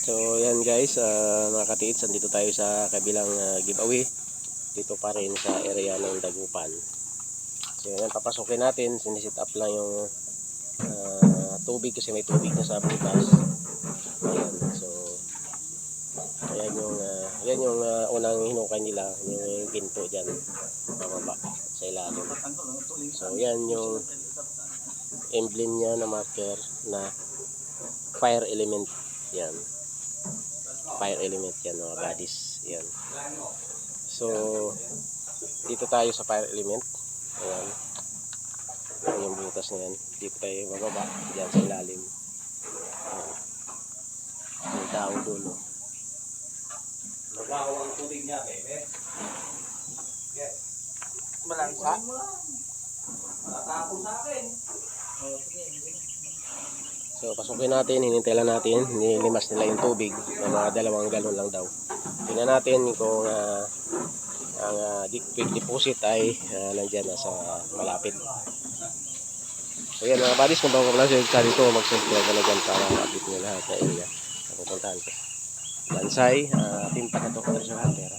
So yan guys, mga katiits, andito tayo sa kabilang giveaway. Dito pa rin sa area ng Dagupan. So yan, papasukin natin. Sinisit up lang yung tubig kasi may tubig na sa butas. Ayan, so yan yung unang hinukay nila, yung ginto dyan bababa sa ilalim. So yan yung emblem niya na marker na fire element. Yan, fire element yan, mga bodies. Yan. So dito tayo sa fire element. Ayan, ayan yung butas na yan. Dito tayo bababa dyan sa ilalim. Ayan, yung tao dulo. Mabaho ang tubig niya, bebe. Yes. Malangsa. Matatapon sa akin. So pasukin natin, hinintay lang natin, nilimas nila yung tubig na mga 2 galon lang daw. Tingnan natin kung ang quick deposit ay nandyan na sa malapit. So yan mga buddies, kung bago lang sa dito, mag-subscribe ka na dyan para update nyo lahat sa area na pupuntahan ko. Bansay, timpa na to, Treasure Hunter.